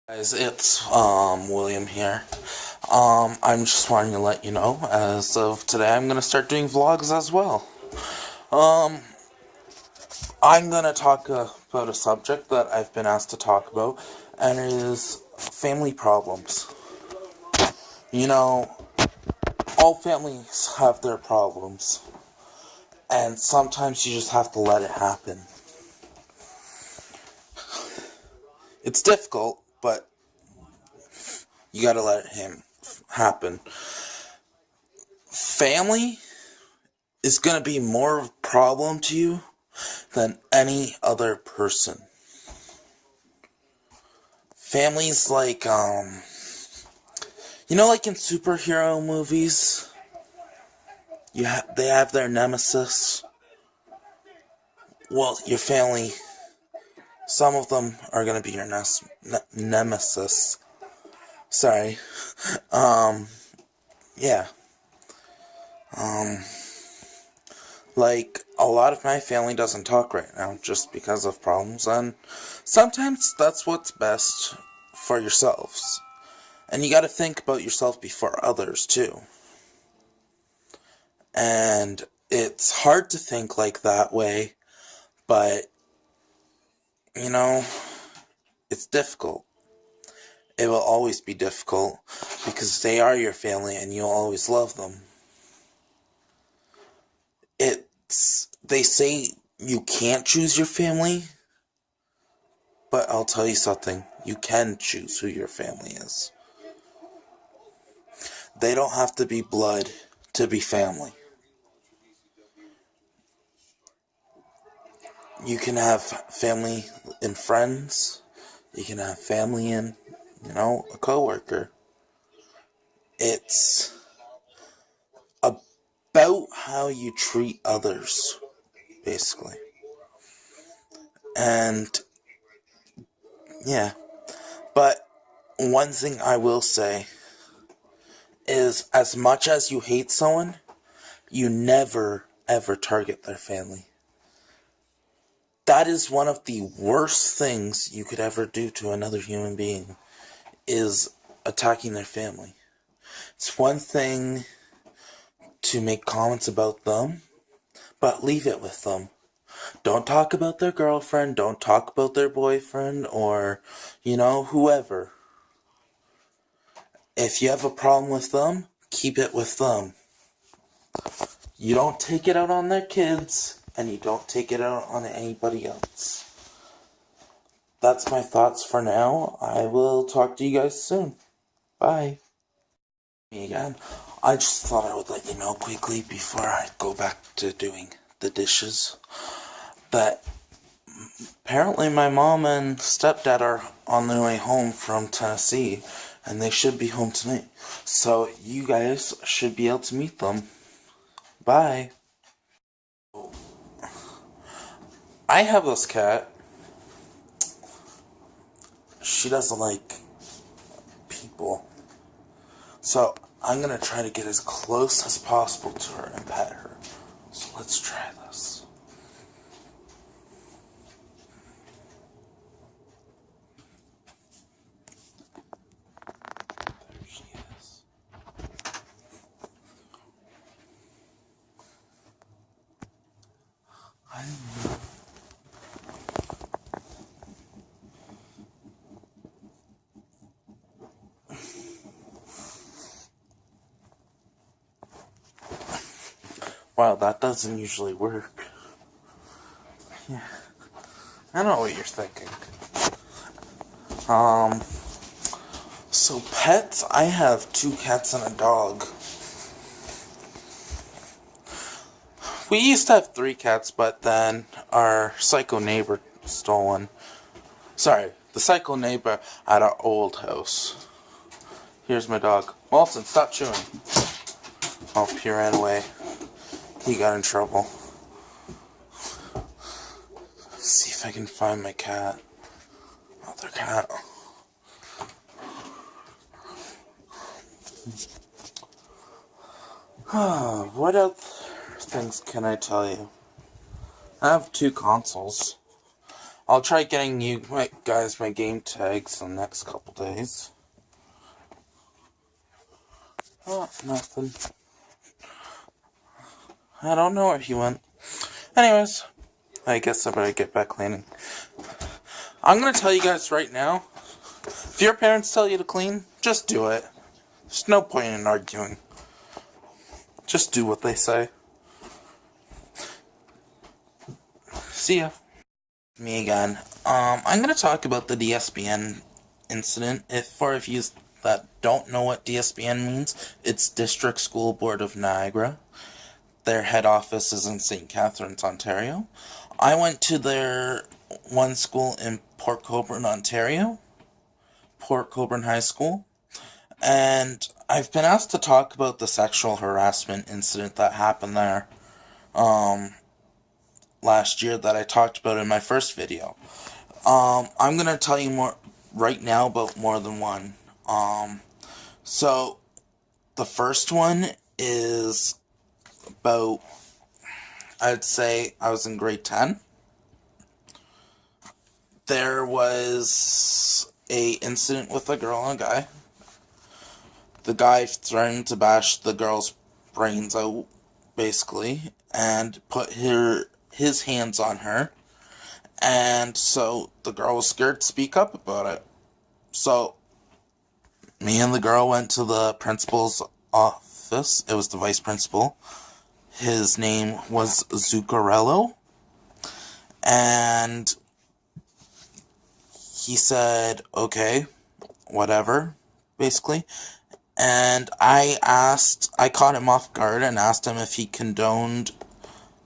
Guys, it's William here. I'm just wanting to let you know, as of today, I'm gonna start doing vlogs as well. Um, I'm gonna talk about a subject that I've been asked to talk about, and it is family problems. You know, all families have their problems, and sometimes you just have to let it happen. It's difficult, but you gotta let it happen. Family is gonna be more of a problem to you than any other person. Families like, like in superhero movies, they have their nemesis. Well, your family, some of them are gonna be your nemesis. Sorry. Yeah. Like, a lot of my family doesn't talk right now just because of problems, and sometimes that's what's best for yourselves. And you gotta think about yourself before others, too. And it's hard to think like that way, but, you know, it's difficult. It will always be difficult, because they are your family and you'll always love them. They say you can't choose your family, but I'll tell you something, you can choose who your family is. They don't have to be blood to be family. You can have family and friends. You can have family and, a coworker. It's about how you treat others, basically. And, yeah. But one thing I will say is, as much as you hate someone, you never, ever target their family. That is one of the worst things you could ever do to another human being, is attacking their family. It's one thing to make comments about them, but leave it with them. Don't talk about their girlfriend, don't talk about their boyfriend, or, whoever. If you have a problem with them, keep it with them. You don't take it out on their kids, and you don't take it out on anybody else. That's my thoughts for now. I will talk to you guys soon. Bye. Me again. I just thought I would let you know quickly before I go back to doing the dishes that apparently my mom and stepdad are on their way home from Tennessee, and they should be home tonight. So you guys should be able to meet them. Bye. I have this cat. She doesn't like people. So I'm gonna try to get as close as possible to her and pet her. So let's try this. There she is. I don't know. Wow, that doesn't usually work. Yeah. I know what you're thinking. So pets, I have 2 cats and a dog. We used to have 3 cats, but then our psycho neighbor stole one. Sorry, the psycho neighbor at our old house. Here's my dog. Wilson, stop chewing. Oh, he ran away. He got in trouble. Let's see if I can find my cat. Other cat. What other things can I tell you? I have 2 consoles. I'll try getting you guys my game tags the next couple days. Oh, nothing. I don't know where he went. Anyways, I guess I better get back cleaning. I'm gonna tell you guys right now, if your parents tell you to clean, just do it. There's no point in arguing. Just do what they say. See ya. Me again. I'm gonna talk about the DSBN incident. For you that don't know what DSBN means, it's District School Board of Niagara. Their head office is in St. Catharines, Ontario. I went to their one school in Port Colborne, Ontario. Port Colborne High School. And I've been asked to talk about the sexual harassment incident that happened there last year that I talked about in my first video. I'm going to tell you more right now about more than one. So, the first one is about, I'd say I was in grade 10. There was a incident with a girl and a guy. The guy threatened to bash the girl's brains out, basically, and put his hands on her. And so the girl was scared to speak up about it. So me and the girl went to the principal's office. It was the vice principal. His name was Zuccarello. And he said, okay, whatever, basically. And I caught him off guard and asked him if he condoned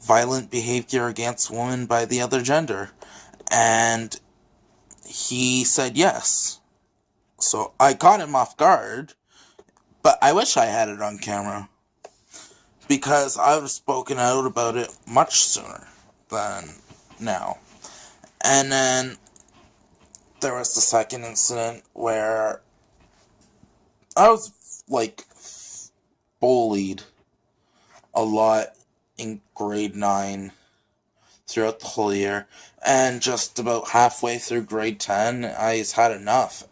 violent behavior against women by the other gender. And he said yes. So I caught him off guard, but I wish I had it on camera, because I would have spoken out about it much sooner than now. And then there was the second incident where I was, bullied a lot in grade 9 throughout the whole year. And just about halfway through grade 10, I had enough.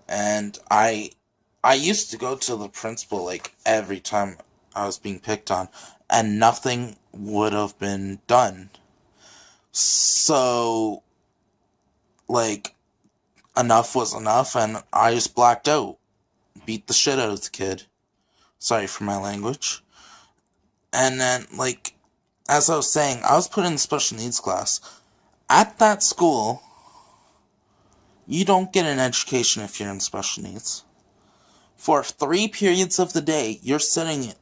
And I used to go to the principal, every time I was being picked on, and nothing would have been done. So, enough was enough, and I just blacked out. Beat the shit out of the kid. Sorry for my language. And then, as I was saying, I was put in the special needs class. At that school, you don't get an education if you're in special needs. For 3 periods of the day, you're sitting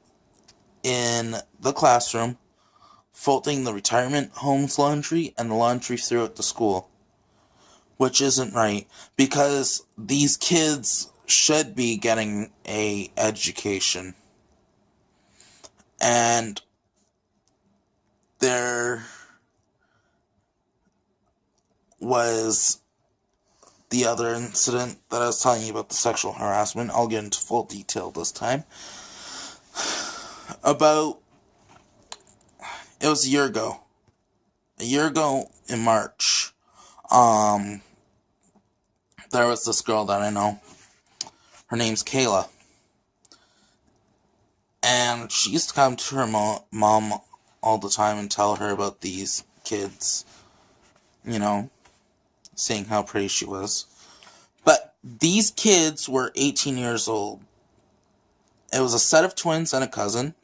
in the classroom, folding the retirement home's laundry and the laundry throughout the school. Which isn't right, because these kids should be getting a education. And there was the other incident that I was telling you about, the sexual harassment. I'll get into full detail this time. It was a year ago. A year ago in March, there was this girl that I know. Her name's Kayla. And she used to come to her mom all the time and tell her about these kids, saying how pretty she was. But these kids were 18 years old. It was a set of twins and a cousin.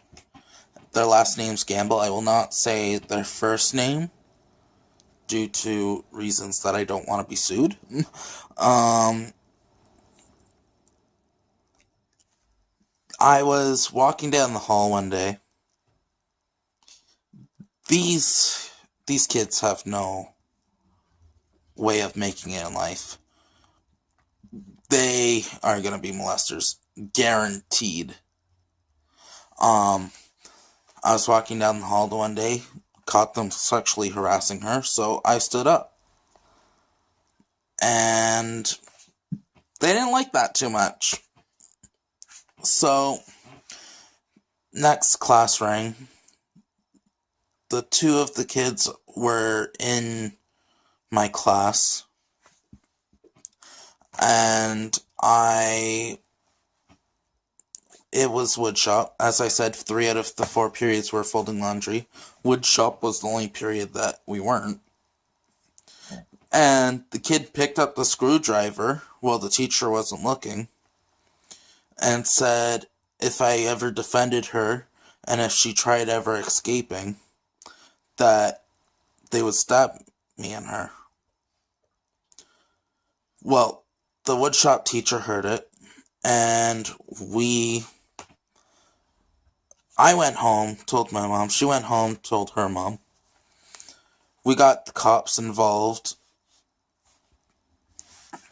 Their last name's Gamble. I will not say their first name due to reasons that I don't want to be sued. I was walking down the hall one day. These kids have no way of making it in life. They are going to be molesters. Guaranteed. I was walking down the hall one day, caught them sexually harassing her, so I stood up. And they didn't like that too much. So, next class rang. The 2 of the kids were in my class. And it was woodshop. As I said, 3 out of the 4 periods were folding laundry. Woodshop was the only period that we weren't. And the kid picked up the screwdriver while the teacher wasn't looking and said if I ever defended her and if she tried ever escaping, that they would stab me and her. Well, the woodshop teacher heard it, and I went home, told my mom. She went home, told her mom. We got the cops involved.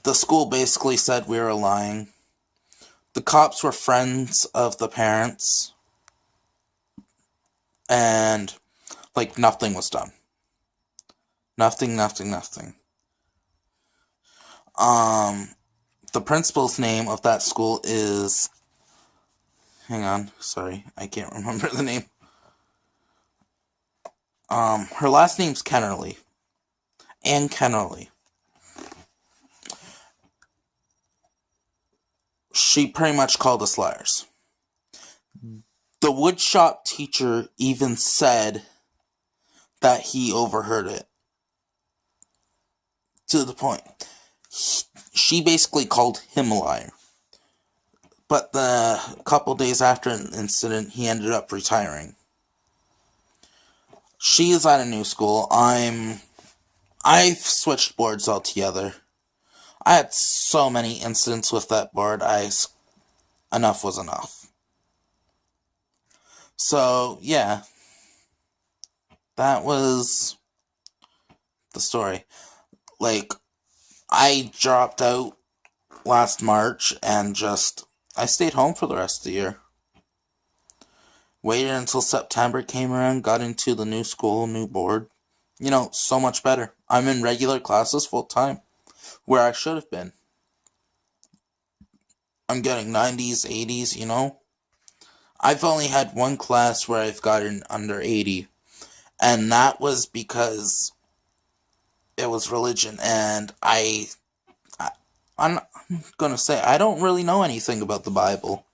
The school basically said we were lying. The cops were friends of the parents. And, nothing was done. Nothing. The principal's name of that school is... Hang on, sorry, I can't remember the name. Her last name's Kennerly. Ann Kennerly. She pretty much called us liars. The woodshop teacher even said that he overheard it. To the point. She basically called him a liar. But a couple days after the incident, he ended up retiring. She is at a new school. I've switched boards altogether. I had so many incidents with that board, enough was enough. So, yeah. That was the story. I dropped out last March and I stayed home for the rest of the year. Waited until September came around, got into the new school, new board. So much better. I'm in regular classes full time, where I should have been. I'm getting 90s, 80s, I've only had one class where I've gotten under 80, and that was because it was religion, and I'm gonna say, I don't really know anything about the Bible.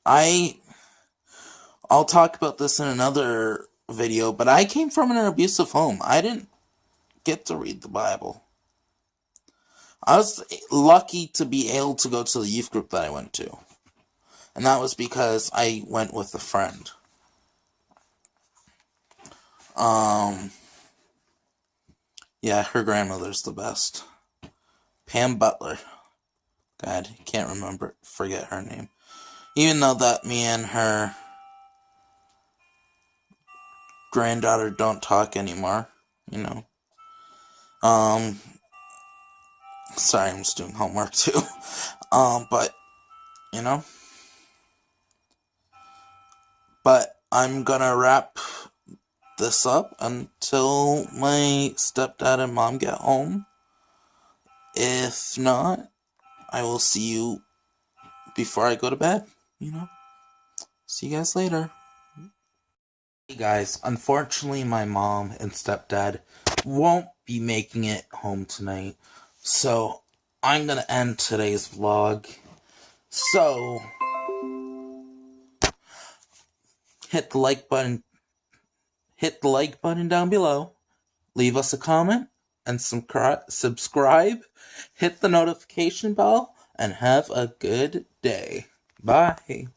I'll talk about this in another video, but I came from an abusive home. I didn't get to read the Bible. I was lucky to be able to go to the youth group that I went to. And that was because I went with a friend. Yeah, her grandmother's the best. Pam Butler. God, can't forget her name. Even though that me and her granddaughter don't talk anymore, Sorry, I'm just doing homework too. But I'm gonna wrap this up until my stepdad and mom get home. If not, I will see you before I go to bed, See you guys later. Hey guys, unfortunately my mom and stepdad won't be making it home tonight, so I'm gonna end today's vlog. So, hit the like button down below, leave us a comment, and subscribe, hit the notification bell, and have a good day. Bye.